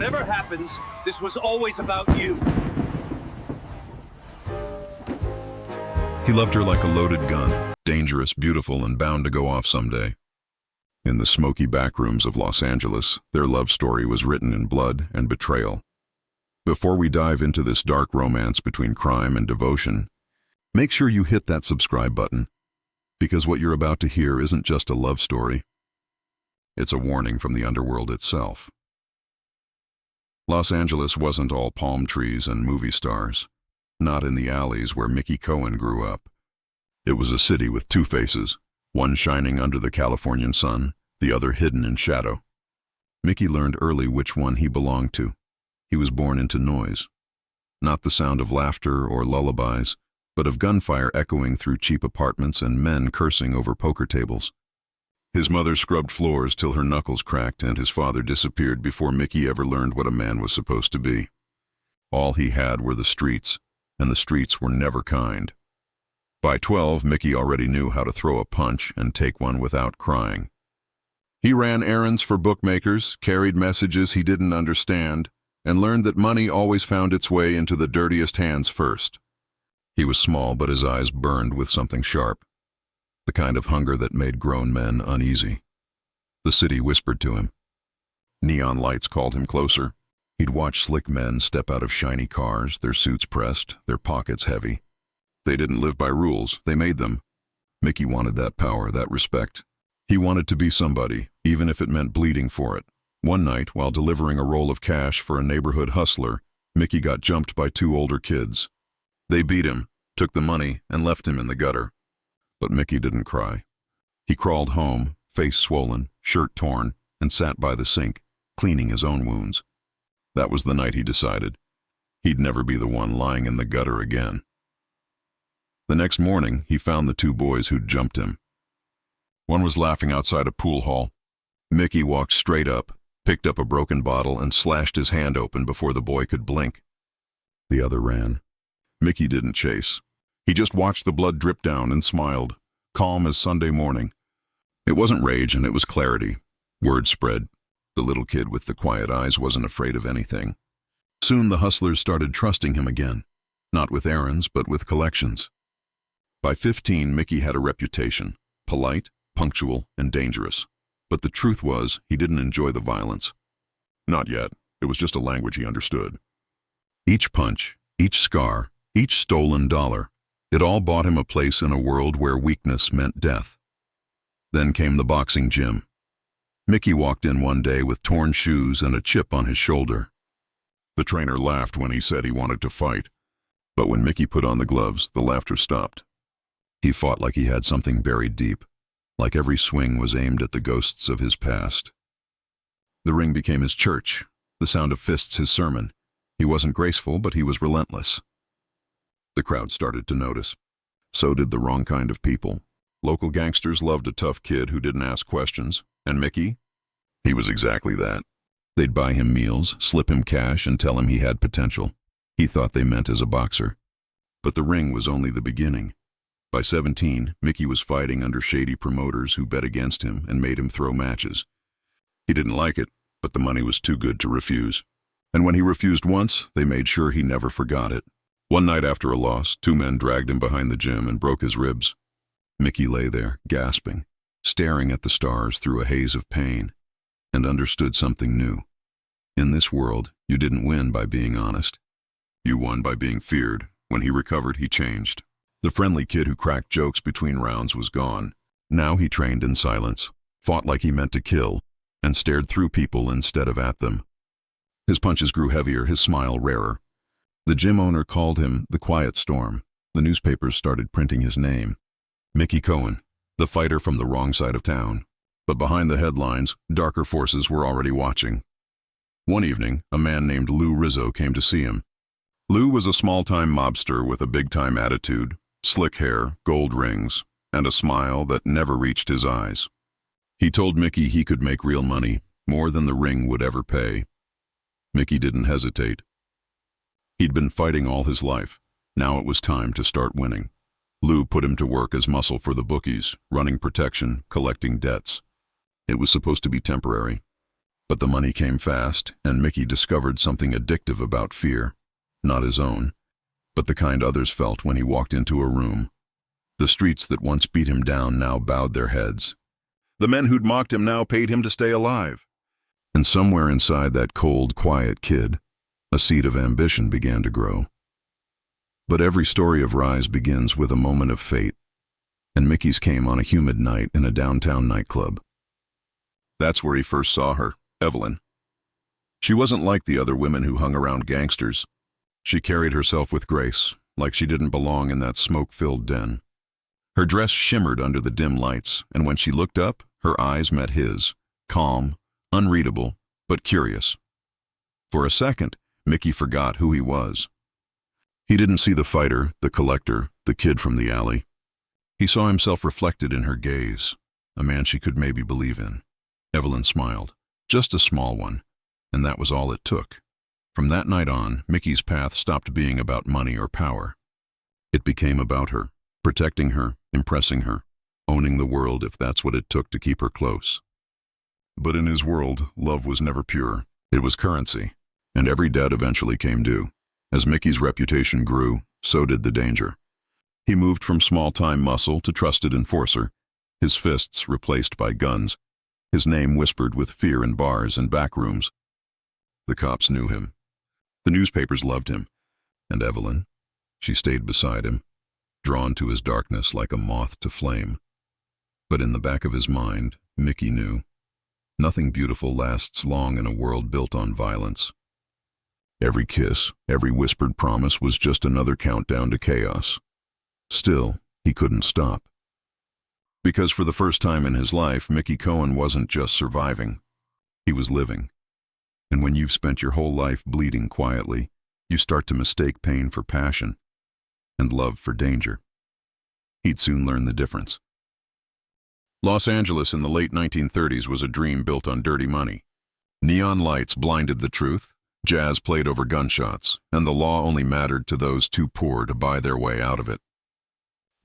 whatever happens, this was always about you. He loved her like a loaded gun, dangerous, beautiful, and bound to go off someday. In the smoky backrooms of Los Angeles, their love story was written in blood and betrayal. Before we dive into this dark romance between crime and devotion, make sure you hit that subscribe button, because what you're about to hear isn't just a love story. It's a warning from the underworld itself. Los Angeles wasn't all palm trees and movie stars, not in the alleys where Mickey Cohen grew up. It was a city with two faces, one shining under the Californian sun, the other hidden in shadow. Mickey learned early which one he belonged to. He was born into noise. Not the sound of laughter or lullabies, but of gunfire echoing through cheap apartments and men cursing over poker tables. His mother scrubbed floors till her knuckles cracked, and his father disappeared before Mickey ever learned what a man was supposed to be. All he had were the streets, and the streets were never kind. By 12, Mickey already knew how to throw a punch and take one without crying. He ran errands for bookmakers, carried messages he didn't understand, and learned that money always found its way into the dirtiest hands first. He was small, but his eyes burned with something sharp, the kind of hunger that made grown men uneasy. The city whispered to him. Neon lights called him closer. He'd watch slick men step out of shiny cars, their suits pressed, their pockets heavy. They didn't live by rules, they made them. Mickey wanted that power, that respect. He wanted to be somebody, even if it meant bleeding for it. One night, while delivering a roll of cash for a neighborhood hustler, Mickey got jumped by two older kids. They beat him, took the money, and left him in the gutter. But Mickey didn't cry. He crawled home, face swollen, shirt torn, and sat by the sink, cleaning his own wounds. That was the night he decided. He'd never be the one lying in the gutter again. The next morning, he found the two boys who'd jumped him. One was laughing outside a pool hall. Mickey walked straight up, picked up a broken bottle, and slashed his hand open before the boy could blink. The other ran. Mickey didn't chase. He just watched the blood drip down and smiled, calm as Sunday morning. It wasn't rage, and it was clarity. Word spread. The little kid with the quiet eyes wasn't afraid of anything. Soon the hustlers started trusting him again, not with errands, but with collections. By 15, Mickey had a reputation, polite, punctual, and dangerous. But the truth was, he didn't enjoy the violence. Not yet. It was just a language he understood. Each punch, each scar, each stolen dollar, it all bought him a place in a world where weakness meant death. Then came the boxing gym. Mickey walked in one day with torn shoes and a chip on his shoulder. The trainer laughed when he said he wanted to fight. But when Mickey put on the gloves, the laughter stopped. He fought like he had something buried deep, like every swing was aimed at the ghosts of his past. The ring became his church, the sound of fists his sermon. He wasn't graceful, but he was relentless. The crowd started to notice. So did the wrong kind of people. Local gangsters loved a tough kid who didn't ask questions. And Mickey? He was exactly that. They'd buy him meals, slip him cash, and tell him he had potential. He thought they meant as a boxer. But the ring was only the beginning. By 17, Mickey was fighting under shady promoters who bet against him and made him throw matches. He didn't like it, but the money was too good to refuse. And when he refused once, they made sure he never forgot it. One night after a loss, two men dragged him behind the gym and broke his ribs. Mickey lay there, gasping, staring at the stars through a haze of pain, and understood something new. In this world, you didn't win by being honest. You won by being feared. When he recovered, he changed. The friendly kid who cracked jokes between rounds was gone. Now he trained in silence, fought like he meant to kill, and stared through people instead of at them. His punches grew heavier, his smile rarer. The gym owner called him the Quiet Storm. The newspapers started printing his name. Mickey Cohen, the fighter from the wrong side of town. But behind the headlines, darker forces were already watching. One evening, a man named Lou Rizzo came to see him. Lou was a small-time mobster with a big-time attitude, slick hair, gold rings, and a smile that never reached his eyes. He told Mickey he could make real money, more than the ring would ever pay. Mickey didn't hesitate. He'd been fighting all his life. Now it was time to start winning. Lou put him to work as muscle for the bookies, running protection, collecting debts. It was supposed to be temporary. But the money came fast, and Mickey discovered something addictive about fear. Not his own, but the kind others felt when he walked into a room. The streets that once beat him down now bowed their heads. The men who'd mocked him now paid him to stay alive. And somewhere inside that cold, quiet kid, a seed of ambition began to grow. But every story of rise begins with a moment of fate, and Mickey's came on a humid night in a downtown nightclub. That's where he first saw her, Evelyn. She wasn't like the other women who hung around Gangsters. She carried herself with grace, like she didn't belong in that smoke-filled den. Her dress shimmered under the dim lights, and when she looked up, her eyes met his, calm, unreadable, but curious. For a second, Mickey forgot who he was. He didn't see the fighter, the collector, the kid from the alley. He saw himself reflected in her gaze, a man she could maybe believe in. Evelyn smiled, just a small one, and that was all it took. From that night on, Mickey's path stopped being about money or power. It became about her, protecting her, impressing her, owning the world if that's what it took to keep her close. But in his world, love was never pure. It was currency, and every debt eventually came due. As Mickey's reputation grew, so did the danger. He moved from small-time muscle to trusted enforcer, his fists replaced by guns, his name whispered with fear in bars and back rooms. The cops knew him. The newspapers loved him. And Evelyn, she stayed beside him, drawn to his darkness like a moth to flame. But in the back of his mind, Mickey knew, nothing beautiful lasts long in a world built on violence. Every kiss, every whispered promise was just another countdown to chaos. Still, he couldn't stop. Because for the first time in his life, Mickey Cohen wasn't just surviving. He was living. And when you've spent your whole life bleeding quietly, you start to mistake pain for passion and love for danger. He'd soon learn the difference. Los Angeles in the late 1930s was a dream built on dirty money. Neon lights blinded the truth, jazz played over gunshots, and the law only mattered to those too poor to buy their way out of it.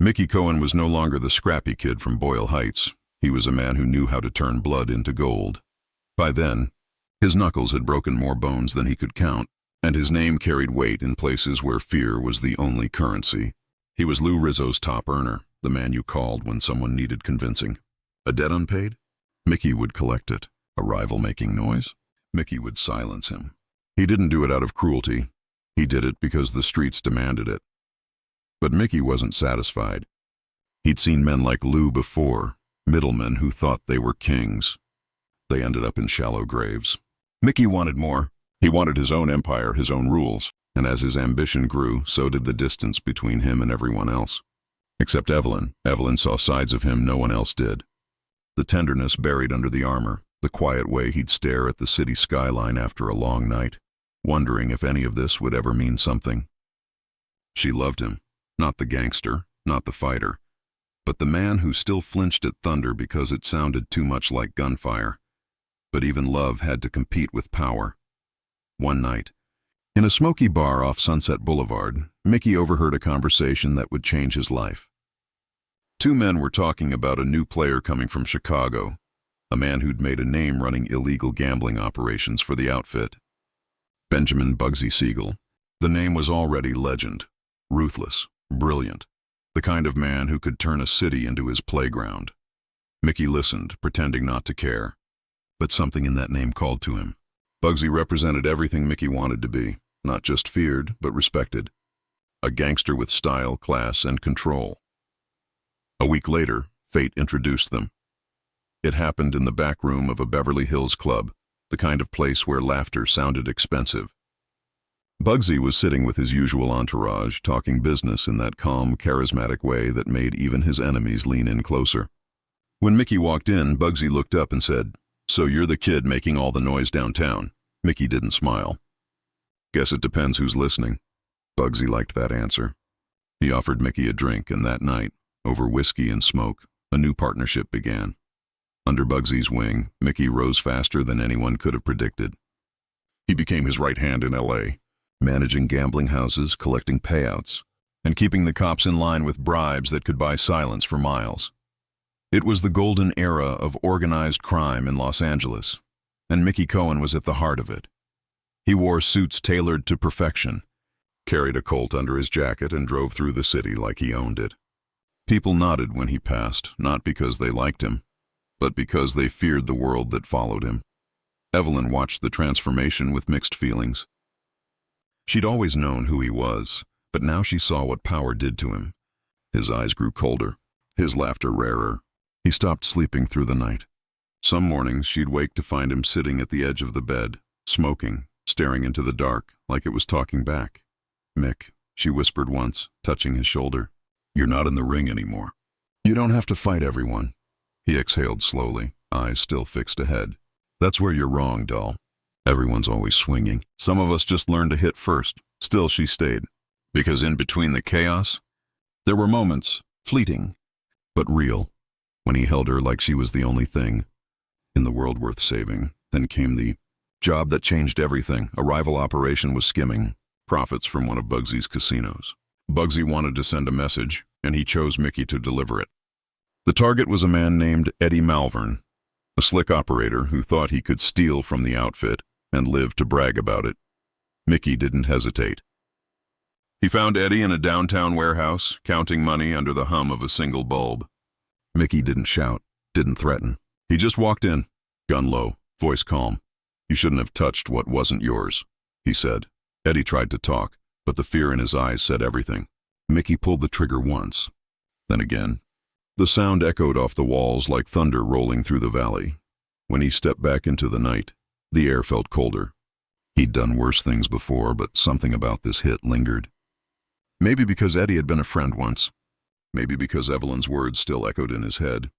Mickey Cohen was no longer the scrappy kid from Boyle Heights. He was a man who knew how to turn blood into gold. By then, his knuckles had broken more bones than he could count, and his name carried weight in places where fear was the only currency. He was Lou Rizzo's top earner, the man you called when someone needed convincing. A debt unpaid? Mickey would collect it. A rival making noise? Mickey would silence him. He didn't do it out of cruelty. He did it because the streets demanded it. But Mickey wasn't satisfied. He'd seen men like Lou before, middlemen who thought they were kings. They ended up in shallow graves. Mickey wanted more. He wanted his own empire, his own rules, and as his ambition grew, so did the distance between him and everyone else. Except Evelyn. Evelyn saw sides of him no one else did. The tenderness buried under the armor, the quiet way he'd stare at the city skyline after a long night, wondering if any of this would ever mean something. She loved him. Not the gangster, not the fighter, but the man who still flinched at thunder because it sounded too much like gunfire. But even love had to compete with power. One night, in a smoky bar off Sunset Boulevard, Mickey overheard a conversation that would change his life. Two men were talking about a new player coming from Chicago, a man who'd made a name running illegal gambling operations for the outfit. Benjamin Bugsy Siegel. The name was already legend. Ruthless. Brilliant. The kind of man who could turn a city into his playground. Mickey listened, pretending not to care. But something in that name called to him. Bugsy represented everything Mickey wanted to be, not just feared, but respected. A gangster with style, class, and control. A week later, fate introduced them. It happened in the back room of a Beverly Hills club, the kind of place where laughter sounded expensive. Bugsy was sitting with his usual entourage, talking business in that calm, charismatic way that made even his enemies lean in closer. When Mickey walked in, Bugsy looked up and said, "So you're the kid making all the noise downtown?" Mickey didn't smile. "Guess it depends who's listening." Bugsy liked that answer. He offered Mickey a drink, and that night, over whiskey and smoke, a new partnership began. Under Bugsy's wing, Mickey rose faster than anyone could have predicted. He became his right hand in L.A., managing gambling houses, collecting payouts, and keeping the cops in line with bribes that could buy silence for miles. It was the golden era of organized crime in Los Angeles, and Mickey Cohen was at the heart of it. He wore suits tailored to perfection, carried a Colt under his jacket, and drove through the city like he owned it. People nodded when he passed, not because they liked him, but because they feared the world that followed him. Evelyn watched the transformation with mixed feelings. She'd always known who he was, but now she saw what power did to him. His eyes grew colder, his laughter rarer. He stopped sleeping through the night. Some mornings she'd wake to find him sitting at the edge of the bed, smoking, staring into the dark like it was talking back. "Mick," she whispered once, touching his shoulder. "You're not in the ring anymore. You don't have to fight everyone." He exhaled slowly, eyes still fixed ahead. "That's where you're wrong, doll. Everyone's always swinging. Some of us just learn to hit first." Still she stayed, because in between the chaos, there were moments, fleeting, but real, when he held her like she was the only thing in the world worth saving. Then came the job that changed everything. A rival operation was skimming profits from one of Bugsy's casinos. Bugsy wanted to send a message, and he chose Mickey to deliver it. The target was a man named Eddie Malvern, a slick operator who thought he could steal from the outfit and live to brag about it. Mickey didn't hesitate. He found Eddie in a downtown warehouse, counting money under the hum of a single bulb. Mickey didn't shout, didn't threaten. He just walked in, gun low, voice calm. "You shouldn't have touched what wasn't yours," he said. Eddie tried to talk, but the fear in his eyes said everything. Mickey pulled the trigger once, then again. The sound echoed off the walls like thunder rolling through the valley. When he stepped back into the night, the air felt colder. He'd done worse things before, but something about this hit lingered. Maybe because Eddie had been a friend once. Maybe because Evelyn's words still echoed in his head.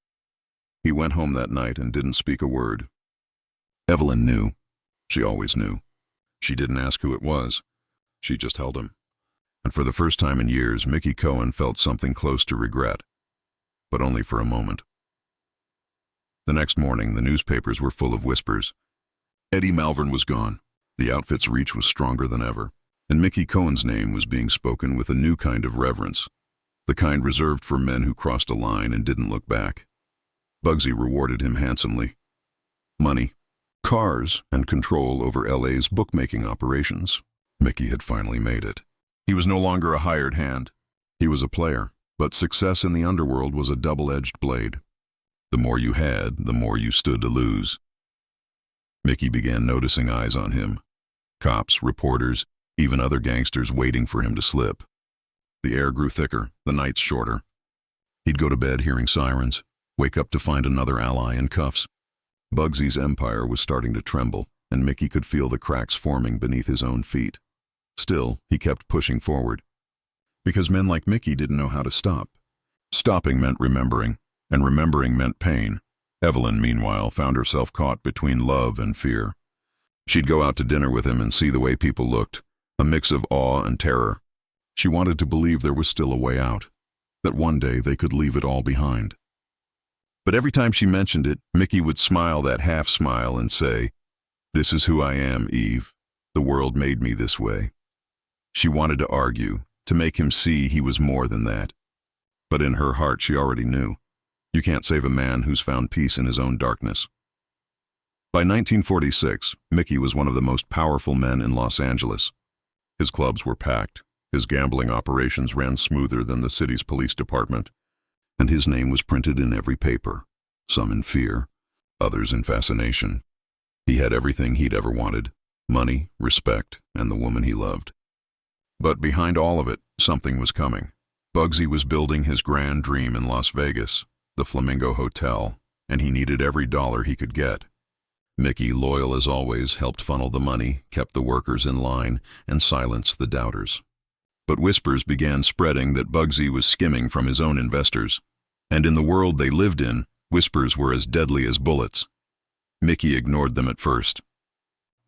He went home that night and didn't speak a word. Evelyn knew. She always knew. She didn't ask who it was. She just held him. And for the first time in years, Mickey Cohen felt something close to regret. But only for a moment. The next morning, the newspapers were full of whispers. Eddie Malvern was gone. The outfit's reach was stronger than ever, and Mickey Cohen's name was being spoken with a new kind of reverence, the kind reserved for men who crossed a line and didn't look back. Bugsy rewarded him handsomely. Money, cars, and control over LA's bookmaking operations. Mickey had finally made it. He was no longer a hired hand. He was a player, but success in the underworld was a double-edged blade. The more you had, the more you stood to lose. Mickey began noticing eyes on him. Cops, reporters, even other gangsters waiting for him to slip. The air grew thicker, the nights shorter. He'd go to bed hearing sirens, wake up to find another ally in cuffs. Bugsy's empire was starting to tremble, and Mickey could feel the cracks forming beneath his own feet. Still, he kept pushing forward. Because men like Mickey didn't know how to stop. Stopping meant remembering, and remembering meant pain. Evelyn, meanwhile, found herself caught between love and fear. She'd go out to dinner with him and see the way people looked, a mix of awe and terror. She wanted to believe there was still a way out, that one day they could leave it all behind. But every time she mentioned it, Mickey would smile that half-smile and say, "This is who I am, Eve. The world made me this way." She wanted to argue, to make him see he was more than that. But in her heart she already knew. You can't save a man who's found peace in his own darkness. By 1946, Mickey was one of the most powerful men in Los Angeles. His clubs were packed, his gambling operations ran smoother than the city's police department, and his name was printed in every paper, some in fear, others in fascination. He had everything he'd ever wanted: money, respect, and the woman he loved. But behind all of it, something was coming. Bugsy was building his grand dream in Las Vegas, the Flamingo Hotel, and he needed every dollar he could get. Mickey, loyal as always, helped funnel the money, kept the workers in line, and silenced the doubters. But whispers began spreading that Bugsy was skimming from his own investors. And in the world they lived in, whispers were as deadly as bullets. Mickey ignored them at first.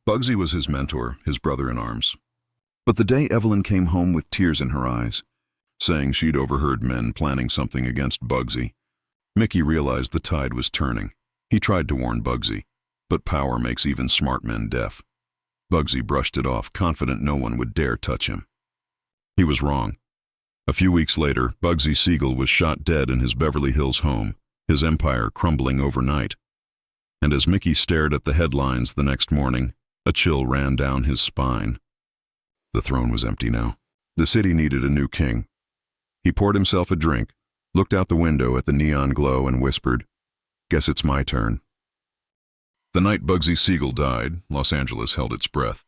Bugsy was his mentor, his brother in arms. But the day Evelyn came home with tears in her eyes, saying she'd overheard men planning something against Bugsy, Mickey realized the tide was turning. He tried to warn Bugsy, but power makes even smart men deaf. Bugsy brushed it off, confident no one would dare touch him. He was wrong. A few weeks later, Bugsy Siegel was shot dead in his Beverly Hills home, his empire crumbling overnight. And as Mickey stared at the headlines the next morning, a chill ran down his spine. The throne was empty now. The city needed a new king. He poured himself a drink, looked out the window at the neon glow and whispered, "Guess it's my turn." The night Bugsy Siegel died, Los Angeles held its breath.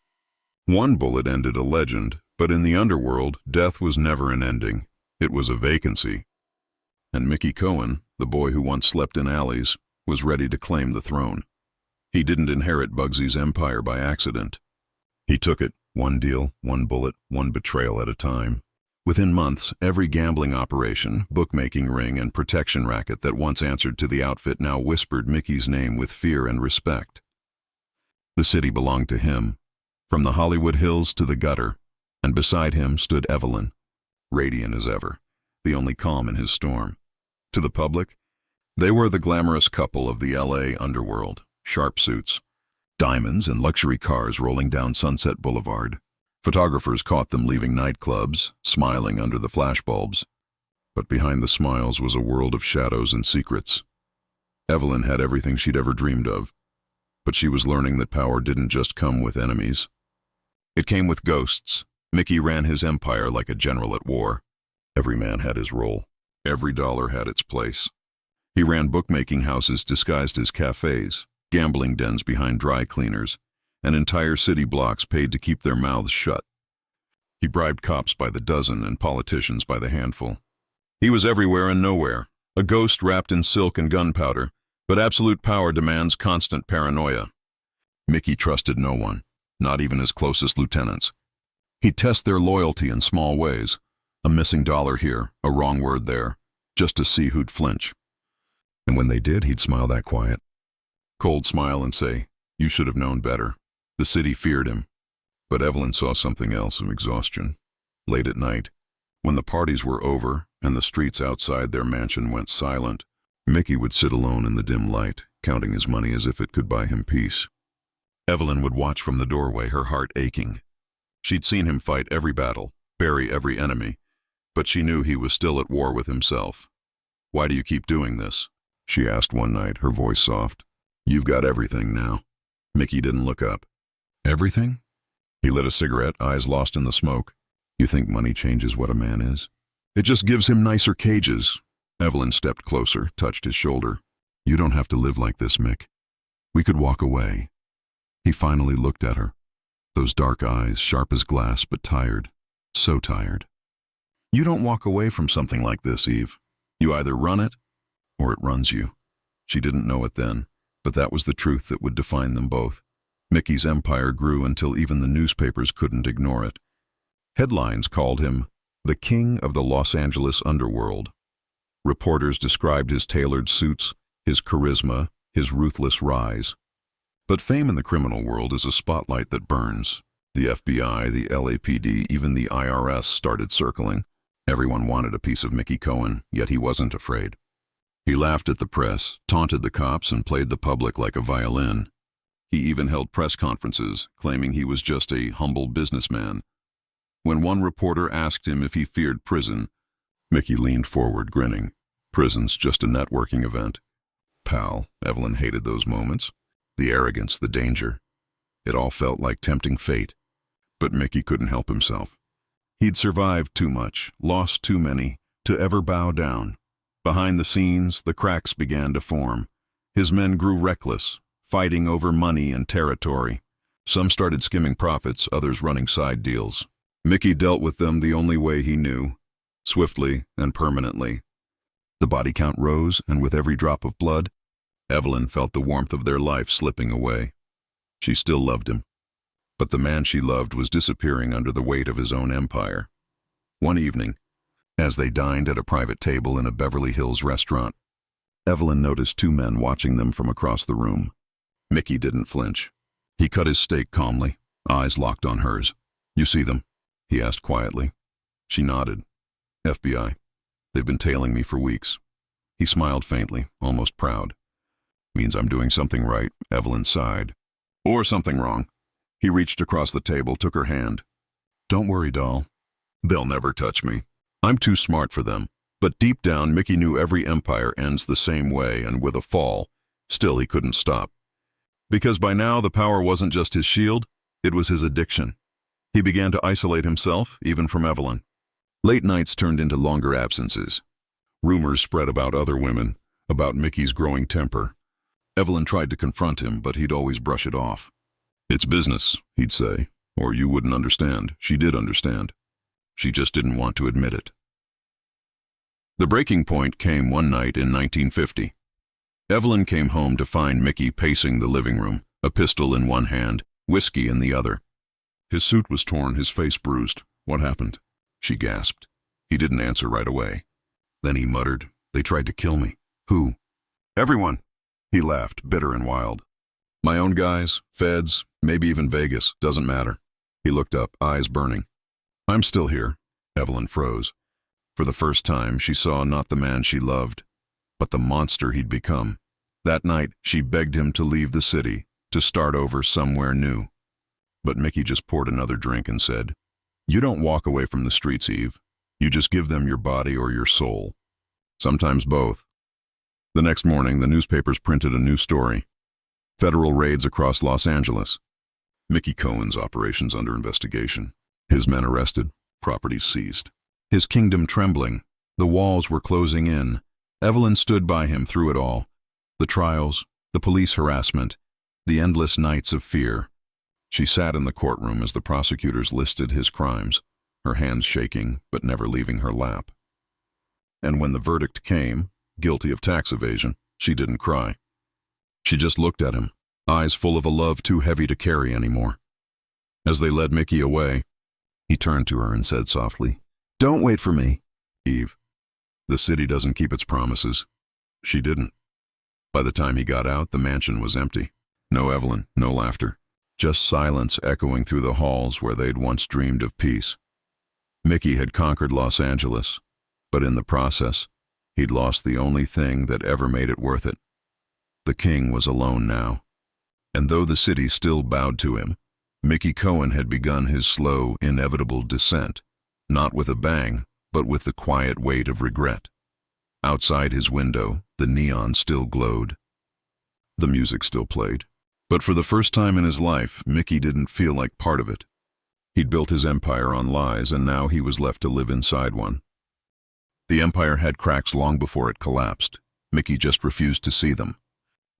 One bullet ended a legend, but in the underworld, death was never an ending. It was a vacancy. And Mickey Cohen, the boy who once slept in alleys, was ready to claim the throne. He didn't inherit Bugsy's empire by accident. He took it, one deal, one bullet, one betrayal at a time. Within months, every gambling operation, bookmaking ring, and protection racket that once answered to the outfit now whispered Mickey's name with fear and respect. The city belonged to him, from the Hollywood Hills to the gutter, and beside him stood Evelyn, radiant as ever, the only calm in his storm. To the public, they were the glamorous couple of the LA underworld, sharp suits, diamonds and luxury cars rolling down Sunset Boulevard. Photographers caught them leaving nightclubs, smiling under the flashbulbs. But behind the smiles was a world of shadows and secrets. Evelyn had everything she'd ever dreamed of, but she was learning that power didn't just come with enemies. It came with ghosts. Mickey ran his empire like a general at war. Every man had his role. Every dollar had its place. He ran bookmaking houses disguised as cafes, gambling dens behind dry cleaners, and entire city blocks paid to keep their mouths shut. He bribed cops by the dozen and politicians by the handful. He was everywhere and nowhere, a ghost wrapped in silk and gunpowder, but absolute power demands constant paranoia. Mickey trusted no one, not even his closest lieutenants. He'd test their loyalty in small ways, a missing dollar here, a wrong word there, just to see who'd flinch. And when they did, he'd smile that quiet. Cold smile and say, "You should have known better." The city feared him. But Evelyn saw something else of exhaustion. Late at night, when the parties were over and the streets outside their mansion went silent, Mickey would sit alone in the dim light, counting his money as if it could buy him peace. Evelyn would watch from the doorway, her heart aching. She'd seen him fight every battle, bury every enemy, but she knew he was still at war with himself. "Why do you keep doing this?" she asked one night, her voice soft. "You've got everything now." Mickey didn't look up. "Everything?" He lit a cigarette, eyes lost in the smoke. "You think money changes what a man is?" "It just gives him nicer cages." Evelyn stepped closer, touched his shoulder. "You don't have to live like this, Mick. We could walk away." He finally looked at her. Those dark eyes, sharp as glass, but tired. So tired. "You don't walk away from something like this, Eve. You either run it, or it runs you." She didn't know it then, but that was the truth that would define them both. Mickey's empire grew until even the newspapers couldn't ignore it. Headlines called him the king of the Los Angeles underworld. Reporters described his tailored suits, his charisma, his ruthless rise. But fame in the criminal world is a spotlight that burns. The FBI, the LAPD, even the IRS started circling. Everyone wanted a piece of Mickey Cohen, yet he wasn't afraid. He laughed at the press, taunted the cops, and played the public like a violin. He even held press conferences, claiming he was just a humble businessman. When one reporter asked him if he feared prison, Mickey leaned forward, grinning. "Prison's just a networking event." Pal, Evelyn hated those moments. The arrogance, the danger. It all felt like tempting fate. But Mickey couldn't help himself. He'd survived too much, lost too many, to ever bow down. Behind the scenes, the cracks began to form. His men grew reckless, fighting over money and territory. Some started skimming profits, others running side deals. Mickey dealt with them the only way he knew, swiftly and permanently. The body count rose, and with every drop of blood, Evelyn felt the warmth of their life slipping away. She still loved him, but the man she loved was disappearing under the weight of his own empire. One evening, as they dined at a private table in a Beverly Hills restaurant, Evelyn noticed two men watching them from across the room. Mickey didn't flinch. He cut his steak calmly, eyes locked on hers. "You see them?" he asked quietly. She nodded. "FBI. They've been tailing me for weeks." He smiled faintly, almost proud. "Means I'm doing something right," Evelyn sighed. "Or something wrong." He reached across the table, took her hand. "Don't worry, doll. They'll never touch me. I'm too smart for them." But deep down, Mickey knew every empire ends the same way, and with a fall. Still, he couldn't stop. Because by now the power wasn't just his shield, it was his addiction. He began to isolate himself, even from Evelyn. Late nights turned into longer absences. Rumors spread about other women, about Mickey's growing temper. Evelyn tried to confront him, but he'd always brush it off. "It's business," he'd say, "or you wouldn't understand." She did understand. She just didn't want to admit it. The breaking point came one night in 1950. Evelyn came home to find Mickey pacing the living room, a pistol in one hand, whiskey in the other. His suit was torn, his face bruised. "What happened?" she gasped. He didn't answer right away. Then he muttered, "They tried to kill me." "Who?" "Everyone." He laughed, bitter and wild. "My own guys, feds, maybe even Vegas, doesn't matter." He looked up, eyes burning. "I'm still here." Evelyn froze. For the first time, she saw not the man she loved, but the monster he'd become. That night, she begged him to leave the city, to start over somewhere new. But Mickey just poured another drink and said, "You don't walk away from the streets, Eve. You just give them your body or your soul. Sometimes both." The next morning, the newspapers printed a new story. Federal raids across Los Angeles. Mickey Cohen's operations under investigation. His men arrested, properties seized. His kingdom trembling. The walls were closing in. Evelyn stood by him through it all. The trials, the police harassment, the endless nights of fear. She sat in the courtroom as the prosecutors listed his crimes, her hands shaking but never leaving her lap. And when the verdict came, guilty of tax evasion, she didn't cry. She just looked at him, eyes full of a love too heavy to carry anymore. As they led Mickey away, he turned to her and said softly, "Don't wait for me, Eve. The city doesn't keep its promises." She didn't. By the time he got out, the mansion was empty. No Evelyn, no laughter. Just silence echoing through the halls where they'd once dreamed of peace. Mickey had conquered Los Angeles, but in the process, he'd lost the only thing that ever made it worth it. The king was alone now. And though the city still bowed to him, Mickey Cohen had begun his slow, inevitable descent, not with a bang, but with the quiet weight of regret. Outside his window, the neon still glowed. The music still played. But for the first time in his life, Mickey didn't feel like part of it. He'd built his empire on lies, and now he was left to live inside one. The empire had cracks long before it collapsed. Mickey just refused to see them.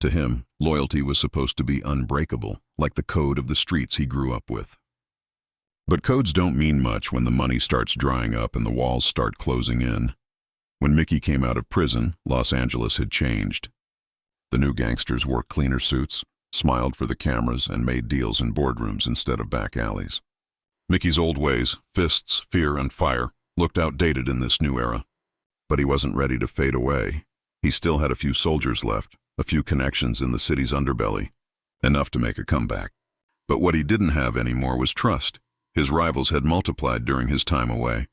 To him, loyalty was supposed to be unbreakable, like the code of the streets he grew up with. But codes don't mean much when the money starts drying up and the walls start closing in. When Mickey came out of prison, Los Angeles had changed. The new gangsters wore cleaner suits, smiled for the cameras, and made deals in boardrooms instead of back alleys. Mickey's old ways, fists, fear, and fire, looked outdated in this new era. But he wasn't ready to fade away. He still had a few soldiers left, a few connections in the city's underbelly, enough to make a comeback. But what he didn't have anymore was trust. His rivals had multiplied during his time away.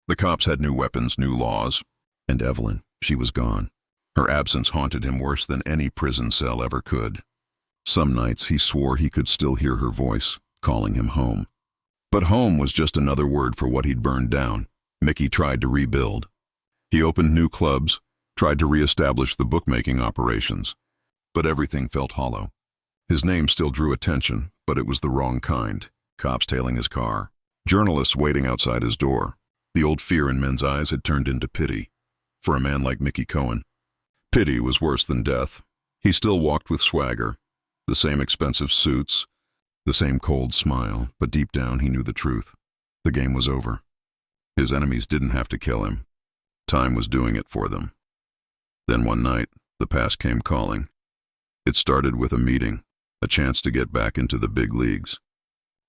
The cops had new weapons, new laws. And Evelyn, she was gone. Her absence haunted him worse than any prison cell ever could. Some nights he swore he could still hear her voice, calling him home. But home was just another word for what he'd burned down. Mickey tried to rebuild. He opened new clubs, tried to reestablish the bookmaking operations. But everything felt hollow. His name still drew attention, but it was the wrong kind. Cops tailing his car. Journalists waiting outside his door. The old fear in men's eyes had turned into pity. For a man like Mickey Cohen, pity was worse than death. He still walked with swagger. The same expensive suits, the same cold smile, but deep down he knew the truth. The game was over. His enemies didn't have to kill him. Time was doing it for them. Then one night, the past came calling. It started with a meeting, a chance to get back into the big leagues.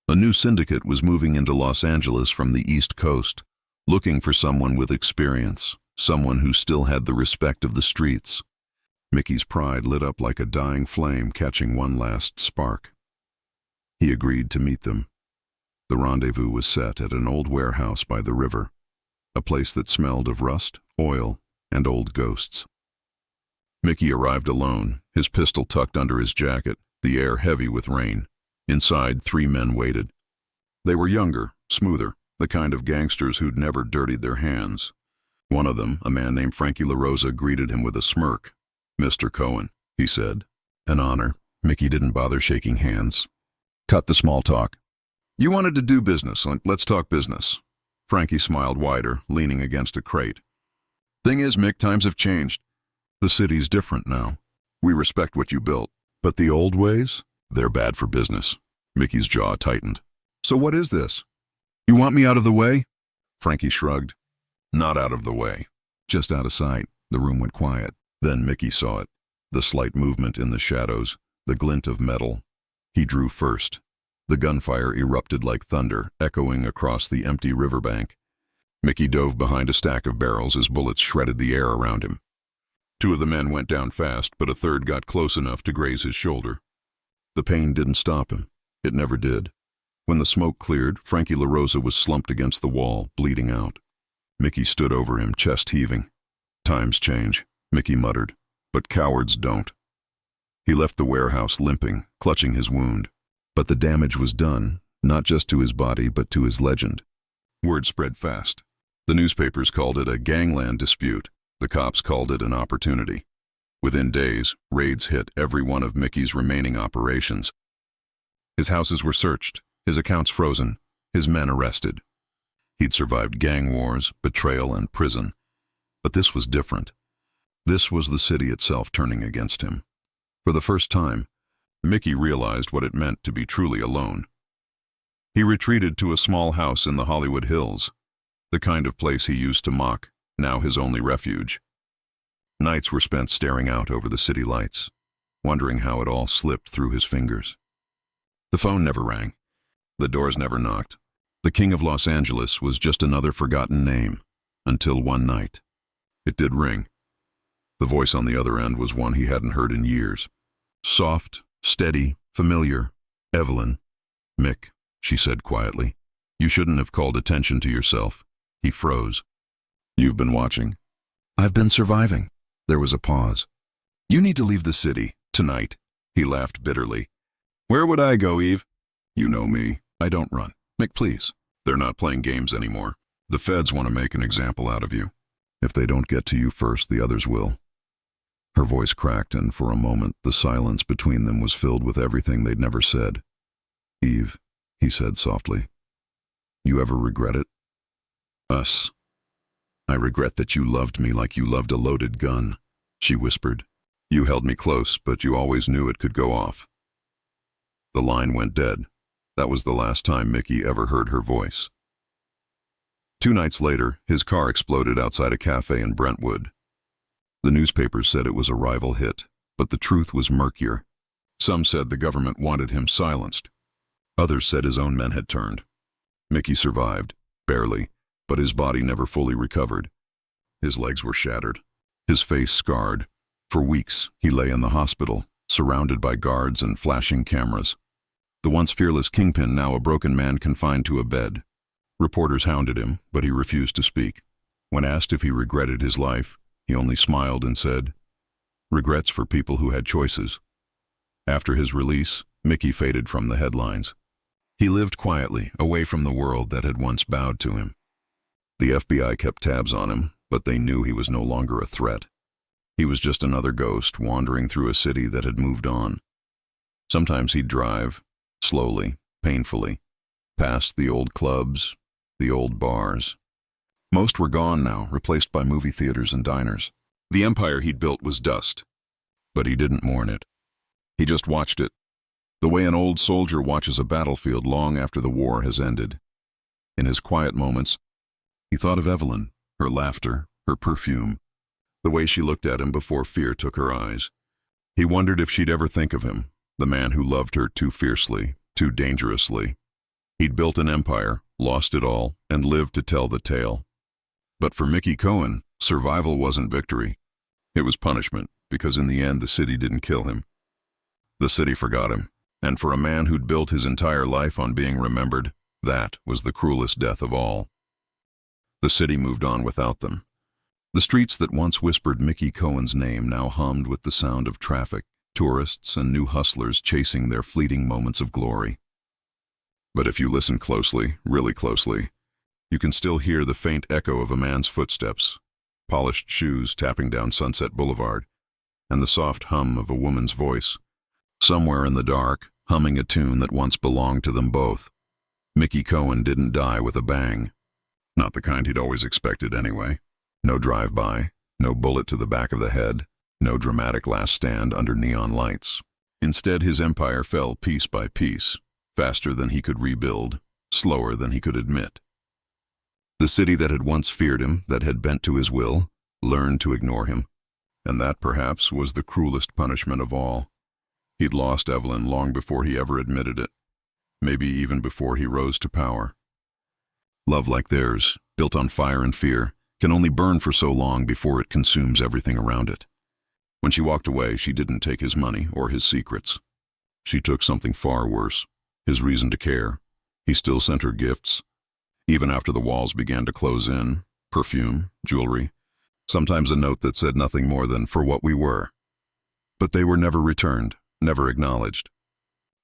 A new syndicate was moving into Los Angeles from the East Coast, looking for someone with experience, someone who still had the respect of the streets. Mickey's pride lit up like a dying flame, catching one last spark. He agreed to meet them. The rendezvous was set at an old warehouse by the river, a place that smelled of rust, oil, and old ghosts. Mickey arrived alone, his pistol tucked under his jacket, the air heavy with rain. Inside, 3 men waited. They were younger, smoother, the kind of gangsters who'd never dirtied their hands. One of them, a man named Frankie LaRosa, greeted him with a smirk. "Mr. Cohen," he said. "An honor, Mickey didn't bother shaking hands. Cut the small talk. You wanted to do business. Let's talk business. Frankie smiled wider, leaning against a crate. Thing is, Mick, times have changed. The city's different now. We respect what you built. But the old ways? They're bad for business. Mickey's jaw tightened. So what is this? You want me out of the way? Frankie shrugged. Not out of the way. Just out of sight. The room went quiet. Then Mickey saw it. The slight movement in the shadows. The glint of metal. He drew first. The gunfire erupted like thunder, echoing across the empty riverbank. Mickey dove behind a stack of barrels as bullets shredded the air around him. Two of the men went down fast, but a third got close enough to graze his shoulder. The pain didn't stop him. It never did. When the smoke cleared, Frankie LaRosa was slumped against the wall, bleeding out. Mickey stood over him, chest heaving. Times change, Mickey muttered, but cowards don't. He left the warehouse limping, clutching his wound. But the damage was done, not just to his body, but to his legend. Word spread fast. The newspapers called it a gangland dispute. The cops called it an opportunity. Within days, raids hit every one of Mickey's remaining operations. His houses were searched, his accounts frozen, his men arrested. He'd survived gang wars, betrayal, and prison. But this was different. This was the city itself turning against him. For the first time, Mickey realized what it meant to be truly alone. He retreated to a small house in the Hollywood Hills, the kind of place he used to mock, now his only refuge. Nights were spent staring out over the city lights, wondering how it all slipped through his fingers. The phone never rang. The doors never knocked. The King of Los Angeles was just another forgotten name, until one night. It did ring. The voice on the other end was one he hadn't heard in years. Soft, steady, familiar. Evelyn. Mick, she said quietly. You shouldn't have called attention to yourself. He froze. You've been watching. I've been surviving. There was a pause. You need to leave the city, tonight. He laughed bitterly. Where would I go, Eve? You know me. I don't run. Mick, please. They're not playing games anymore. The feds want to make an example out of you. If they don't get to you first, the others will. Her voice cracked, and for a moment, the silence between them was filled with everything they'd never said. Eve, he said softly. You ever regret it? Us. I regret that you loved me like you loved a loaded gun, she whispered. You held me close, but you always knew it could go off. The line went dead. That was the last time Mickey ever heard her voice. 2 nights later, his car exploded outside a cafe in Brentwood. The newspapers said it was a rival hit, but the truth was murkier. Some said the government wanted him silenced. Others said his own men had turned. Mickey survived, barely, but his body never fully recovered. His legs were shattered, his face scarred. For weeks, he lay in the hospital, surrounded by guards and flashing cameras. The once fearless kingpin, now a broken man confined to a bed. Reporters hounded him, but he refused to speak. When asked if he regretted his life, he only smiled and said, regrets for people who had choices. After his release, Mickey faded from the headlines. He lived quietly, away from the world that had once bowed to him. The FBI kept tabs on him, but they knew he was no longer a threat. He was just another ghost wandering through a city that had moved on. Sometimes he'd drive, slowly, painfully, past the old clubs, the old bars. Most were gone now, replaced by movie theaters and diners. The empire he'd built was dust, but he didn't mourn it. He just watched it, the way an old soldier watches a battlefield long after the war has ended. In his quiet moments, he thought of Evelyn, her laughter, her perfume, the way she looked at him before fear took her eyes. He wondered if she'd ever think of him, the man who loved her too fiercely, too dangerously. He'd built an empire, lost it all, and lived to tell the tale. But for Mickey Cohen, survival wasn't victory. It was punishment, because in the end the city didn't kill him. The city forgot him, and for a man who'd built his entire life on being remembered, that was the cruelest death of all. The city moved on without them. The streets that once whispered Mickey Cohen's name now hummed with the sound of traffic, tourists and new hustlers chasing their fleeting moments of glory. But if you listen closely, really closely, you can still hear the faint echo of a man's footsteps, polished shoes tapping down Sunset Boulevard, and the soft hum of a woman's voice. somewhere in the dark, humming a tune that once belonged to them both. Mickey Cohen didn't die with a bang. Not the kind he'd always expected anyway. No drive-by, no bullet to the back of the head, no dramatic last stand under neon lights. Instead, his empire fell piece by piece, faster than he could rebuild, slower than he could admit. The city that had once feared him, that had bent to his will, learned to ignore him. And that, perhaps, was the cruelest punishment of all. He'd lost Evelyn long before he ever admitted it, maybe even before he rose to power. Love like theirs, built on fire and fear, can only burn for so long before it consumes everything around it. When she walked away, she didn't take his money or his secrets. She took something far worse, his reason to care. He still sent her gifts, even after the walls began to close in, perfume, jewelry, sometimes a note that said nothing more than "for what we were." But they were never returned, never acknowledged.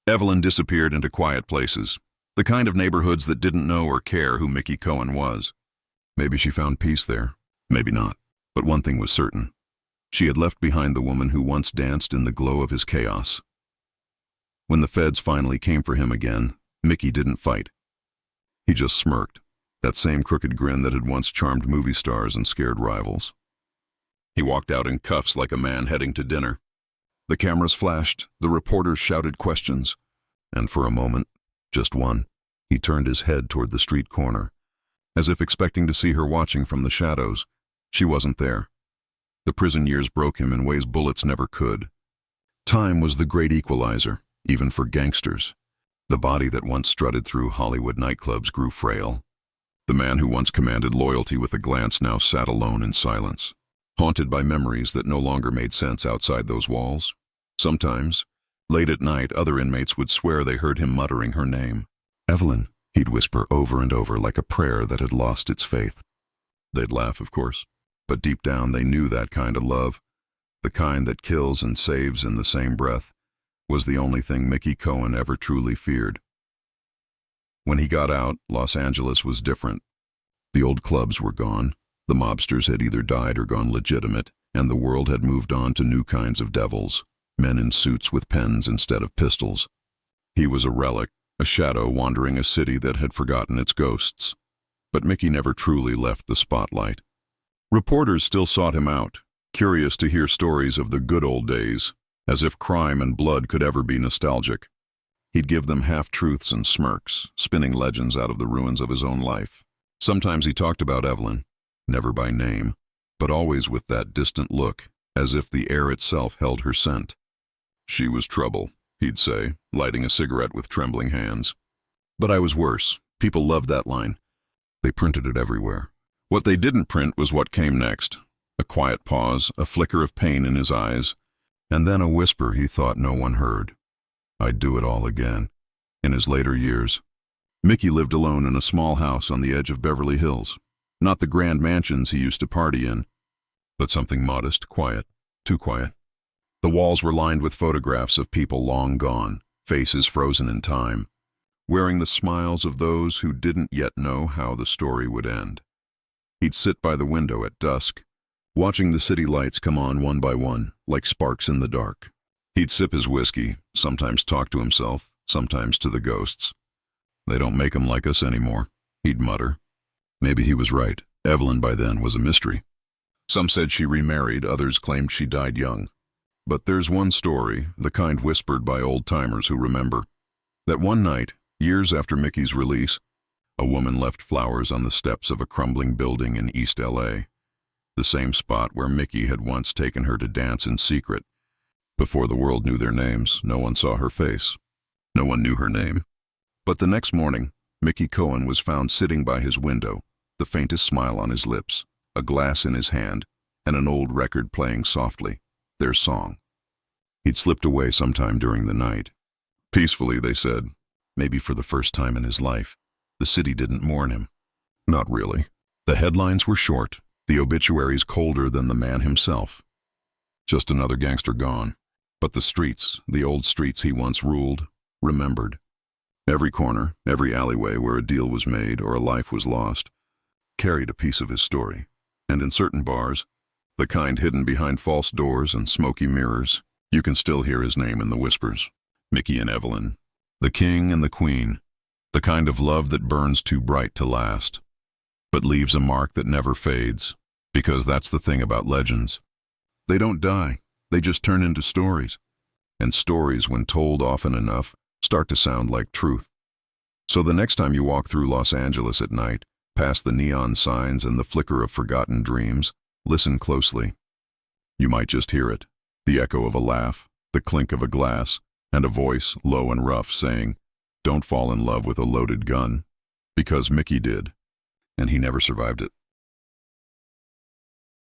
Evelyn disappeared into quiet places, the kind of neighborhoods that didn't know or care who Mickey Cohen was. Maybe she found peace there, maybe not. But one thing was certain. She had left behind the woman who once danced in the glow of his chaos. When the feds finally came for him again, Mickey didn't fight. He just smirked, that same crooked grin that had once charmed movie stars and scared rivals. He walked out in cuffs like a man heading to dinner. The cameras flashed, the reporters shouted questions, and for a moment, just one, he turned his head toward the street corner, as if expecting to see her watching from the shadows. She wasn't there. The prison years broke him in ways bullets never could. Time was the great equalizer, even for gangsters. The body that once strutted through Hollywood nightclubs grew frail. The man who once commanded loyalty with a glance now sat alone in silence, haunted by memories that no longer made sense outside those walls. Sometimes, late at night, other inmates would swear they heard him muttering her name. "Evelyn," he'd whisper over and over like a prayer that had lost its faith. They'd laugh, of course, but deep down they knew that kind of love, the kind that kills and saves in the same breath, was the only thing Mickey Cohen ever truly feared. When he got out, Los Angeles was different. The old clubs were gone, the mobsters had either died or gone legitimate, and the world had moved on to new kinds of devils, men in suits with pens instead of pistols. He was a relic, a shadow wandering a city that had forgotten its ghosts. But Mickey never truly left the spotlight. Reporters still sought him out, curious to hear stories of the good old days, as if crime and blood could ever be nostalgic. He'd give them half-truths and smirks, spinning legends out of the ruins of his own life. Sometimes he talked about Evelyn, never by name, but always with that distant look, as if the air itself held her scent. "She was trouble," he'd say, lighting a cigarette with trembling hands. But I was worse. People loved that line. They printed it everywhere. What they didn't print was what came next. A quiet pause, a flicker of pain in his eyes, and then a whisper he thought no one heard. "I'd do it all again." In his later years, Mickey lived alone in a small house on the edge of Beverly Hills. Not the grand mansions he used to party in, but something modest, quiet, too quiet. The walls were lined with photographs of people long gone, faces frozen in time, wearing the smiles of those who didn't yet know how the story would end. He'd sit by the window at dusk, watching the city lights come on one by one, like sparks in the dark. He'd sip his whiskey, sometimes talk to himself, sometimes to the ghosts. "They don't make 'em like us anymore," he'd mutter. Maybe he was right. Evelyn by then was a mystery. Some said she remarried, others claimed she died young. But there's one story, the kind whispered by old-timers who remember, that one night, years after Mickey's release, a woman left flowers on the steps of a crumbling building in East LA, the same spot where Mickey had once taken her to dance in secret. Before the world knew their names, no one saw her face. No one knew her name. But the next morning, Mickey Cohen was found sitting by his window, the faintest smile on his lips, a glass in his hand, and an old record playing softly, their song. He'd slipped away sometime during the night. Peacefully, they said, maybe for the first time in his life. The city didn't mourn him. Not really. The headlines were short, the obituaries colder than the man himself. Just another gangster gone. But the streets, the old streets he once ruled, remembered. Every corner, every alleyway where a deal was made or a life was lost, carried a piece of his story. And in certain bars, the kind hidden behind false doors and smoky mirrors, You can still hear his name in the whispers. Mickey and Evelyn. The king and the queen. The kind of love that burns too bright to last, but leaves a mark that never fades. Because that's the thing about legends. They don't die. They just turn into stories. And stories, when told often enough, start to sound like truth. So the next time you walk through Los Angeles at night, past the neon signs and the flicker of forgotten dreams, listen closely. You might just hear it, the echo of a laugh, the clink of a glass, and a voice, low and rough, saying, "Don't fall in love with a loaded gun." Because Mickey did, and he never survived it.